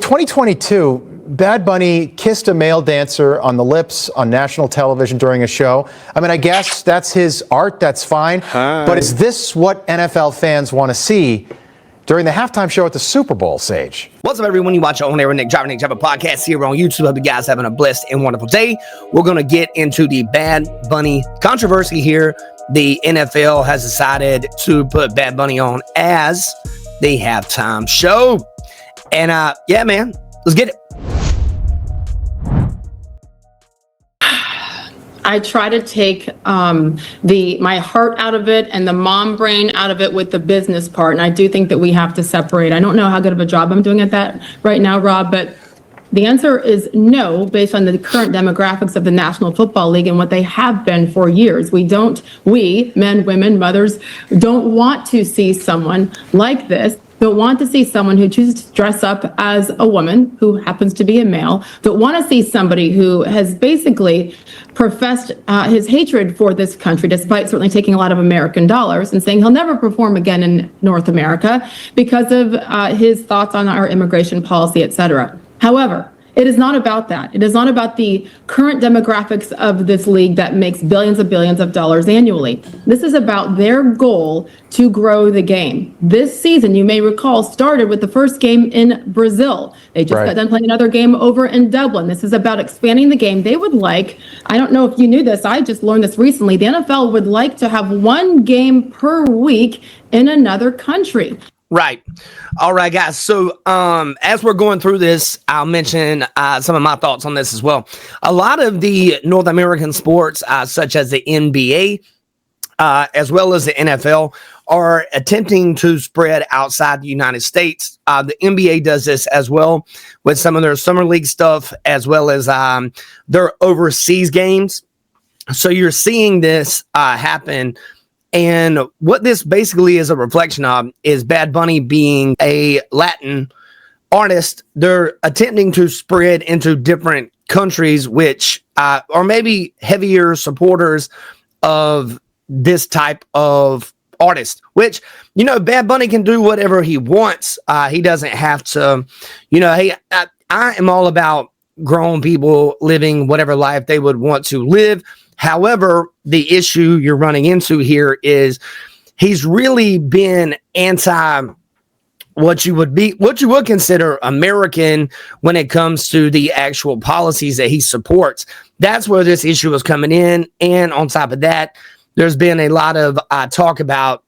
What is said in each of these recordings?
2022, Bad Bunny kissed a male dancer on the lips on national television during a show. I mean, I guess that's his art. That's fine. Hi. But is this what NFL fans want to see during the halftime show at the Super Bowl, Sage? What's up, everyone? You watch On Air with Nick Driver podcast here on YouTube. Hope you guys having a blessed and wonderful day. We're going to get into the Bad Bunny controversy here. The NFL has decided to put Bad Bunny on as the halftime show. And yeah, man, let's get it. I try to take my heart out of it and the mom brain out of it with the business part. And I do think that we have to separate. I don't know how good of a job I'm doing at that right now, Rob, but the answer is no, based on the current demographics of the National Football League and what they have been for years. We, men, women, mothers, don't want to see someone like this. Don't want to see someone who chooses to dress up as a woman who happens to be a male. Don't want to see somebody who has basically professed his hatred for this country, despite certainly taking a lot of American dollars and saying he'll never perform again in North America because of his thoughts on our immigration policy, et cetera. However, it is not about that. It is not about the current demographics of this league that makes billions of dollars annually. This is about their goal to grow the game. This season, you may recall, started with the first game in Brazil. They just got done playing another game over in Dublin. This is about expanding the game. They would like, I don't know if you knew this, I just learned this recently, the NFL would like to have one game per week in another country. Right. All right, guys. So as we're going through this, I'll mention some of my thoughts on this as well. A lot of the North American sports, such as the NBA, as well as the NFL, are attempting to spread outside the United States. The NBA does this as well with some of their summer league stuff, as well as their overseas games. So you're seeing this happen. And what this basically is a reflection of is Bad Bunny being a Latin artist. They're attempting to spread into different countries, which are maybe heavier supporters of this type of artist, which, you know, Bad Bunny can do whatever he wants. He doesn't have to, you know, hey, I am all about grown people living whatever life they would want to live. However, the issue you're running into here is he's really been anti what you would consider American when it comes to the actual policies that he supports. That's where this issue is coming in. And on top of that, there's been a lot of talk about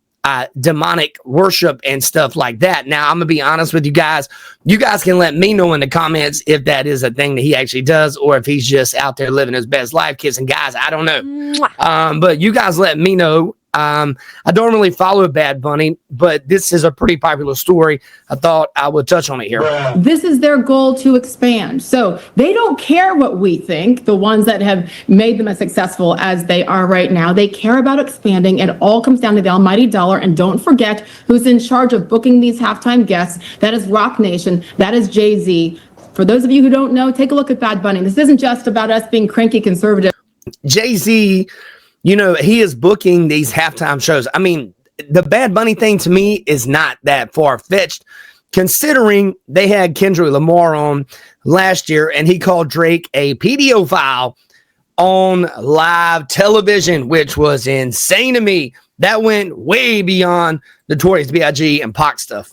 demonic worship and stuff like that. Now, I'm gonna be honest with you guys. You guys can let me know in the comments if that is a thing that he actually does, or if he's just out there living his best life, kissing guys. I don't know. But you guys let me know. I don't really follow Bad Bunny, but this is a pretty popular story. I thought I would touch on it here. This is their goal to expand. So they don't care what we think, the ones that have made them as successful as they are right now. They care about expanding. It all comes down to the almighty dollar. And don't forget who's in charge of booking these halftime guests. That is Rock Nation. That is Jay-Z. For those of you who don't know, take a look at Bad Bunny. This isn't just about us being cranky conservative. Jay-Z, you know, he is booking these halftime shows. I mean, the Bad Bunny thing to me is not that far-fetched, considering they had Kendrick Lamar on last year and he called Drake a pedophile on live television, which was insane to me. That went way beyond Notorious B.I.G. and Pac stuff.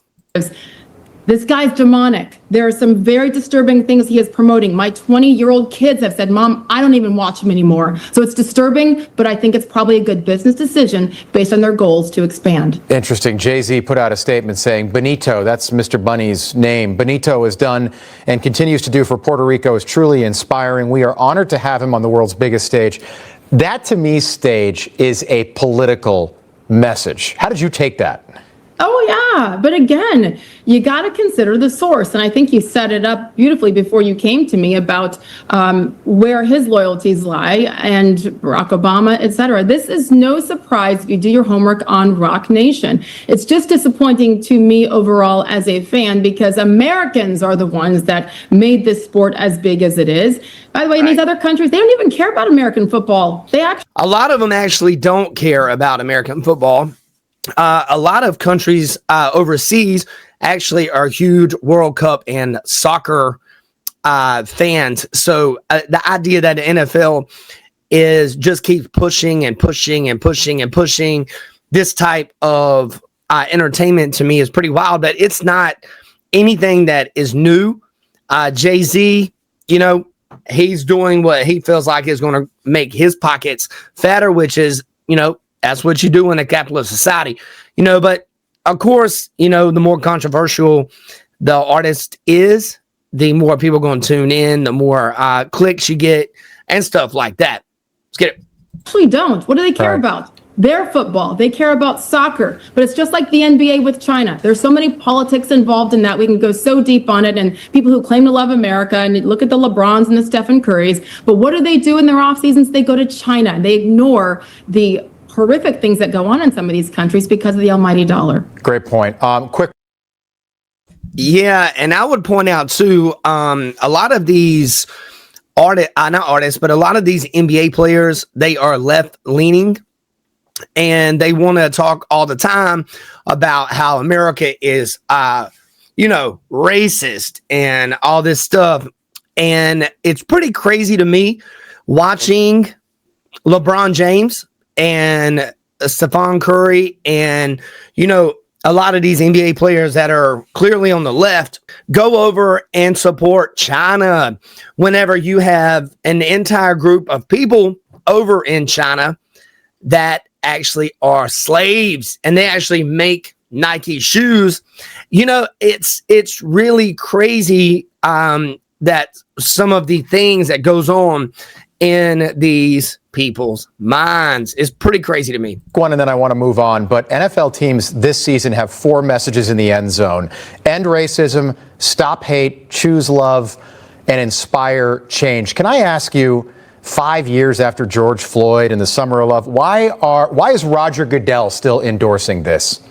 This guy's demonic. There are some very disturbing things he is promoting. My 20-year-old kids have said, Mom, I don't even watch him anymore. So it's disturbing, but I think it's probably a good business decision based on their goals to expand. Interesting. Jay-Z put out a statement saying Benito, that's Mr. Bunny's name, Benito has done and continues to do for Puerto Rico is truly inspiring. We are honored to have him on the world's biggest stage. That, to me, stage is a political message. How did you take that? Oh, yeah. But again, you got to consider the source. And I think you set it up beautifully before you came to me about where his loyalties lie and Barack Obama, et cetera. This is no surprise if you do your homework on Rock Nation. It's just disappointing to me overall as a fan because Americans are the ones that made this sport as big as it is. By the way, in these other countries, they don't even care about American football. A lot of them actually don't care about American football. A lot of countries overseas actually are huge World Cup and soccer fans. So the idea that the NFL is just keep pushing and pushing and pushing and pushing this type of entertainment to me is pretty wild, but it's not anything that is new. Jay-Z, he's doing what he feels like is going to make his pockets fatter, which is, that's what you do in a capitalist society, but of course, the more controversial the artist is, the more people going to tune in, the more clicks you get and stuff like that. Let's get it. Actually don't. What do they care about? Their football. They care about soccer. But it's just like the NBA with China. There's so many politics involved in that. We can go so deep on it. And people who claim to love America, and look at the LeBrons and the Stephen Currys. But what do they do in their off seasons? They go to China. They ignore the horrific things that go on in some of these countries because of the almighty dollar. Great point. Quick. Yeah, and I would point out too, a lot of these not artists, but a lot of these NBA players, they are left leaning, and they want to talk all the time about how America is, racist and all this stuff. And it's pretty crazy to me watching LeBron James and Stephen Curry and, a lot of these NBA players that are clearly on the left go over and support China whenever you have an entire group of people over in China that actually are slaves, and they actually make Nike shoes. It's really crazy that some of the things that goes on in these people's minds is pretty crazy to me. One, and then I want to move on. But NFL teams this season have 4 messages in the end zone: end racism, stop hate, choose love, and inspire change. Can I ask you, 5 years after George Floyd and the Summer of Love, why is Roger Goodell still endorsing this?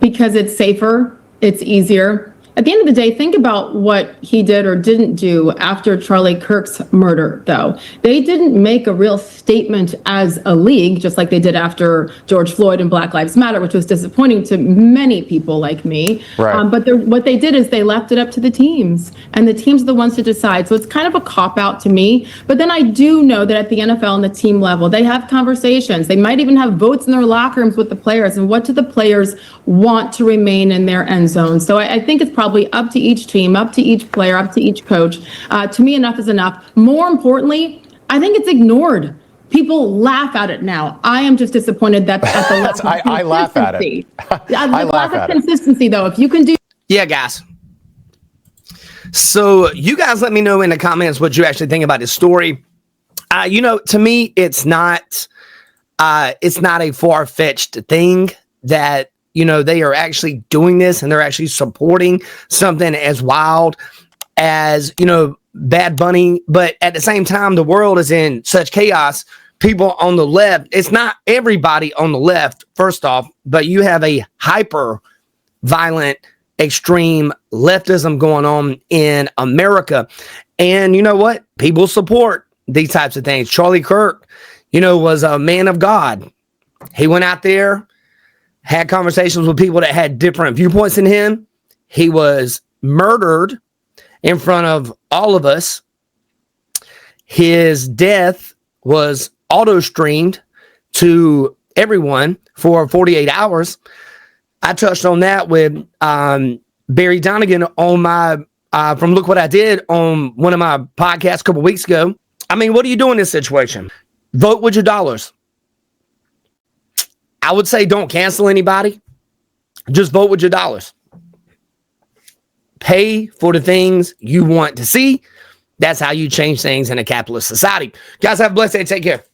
Because it's safer, it's easier. At the end of the day, think about what he did or didn't do after Charlie Kirk's murder, though. They didn't make a real statement as a league, just like they did after George Floyd and Black Lives Matter, which was disappointing to many people like me. Right. But what they did is they left it up to the teams, and the teams are the ones to decide. So it's kind of a cop-out to me. But then I do know that at the NFL and the team level, they have conversations. They might even have votes in their locker rooms with the players. And what do the players want to remain in their end zone? So I think it's probably up to each team, up to each player, up to each coach. To me, enough is enough. More importantly, I think it's ignored. People laugh at it now. I am just disappointed that at the level of I laugh at it. I laugh at consistency, though. If you can do. Yeah, guys. So you guys let me know in the comments what you actually think about this story. To me, it's not a far-fetched thing that they are actually doing this, and they're actually supporting something as wild as, Bad Bunny. But at the same time, the world is in such chaos. People on the left, it's not everybody on the left, first off, but you have a hyper violent, extreme leftism going on in America. And you know what? People support these types of things. Charlie Kirk, was a man of God. He went out there, had conversations with people that had different viewpoints than him. He was murdered in front of all of us. His death was auto-streamed to everyone for 48 hours. I touched on that with Barry Donegan on my from Look What I Did on one of my podcasts a couple weeks ago. I mean, what do you do in this situation? Vote with your dollars. I would say don't cancel anybody. Just vote with your dollars. Pay for the things you want to see. That's how you change things in a capitalist society. Guys, have a blessed day. Take care.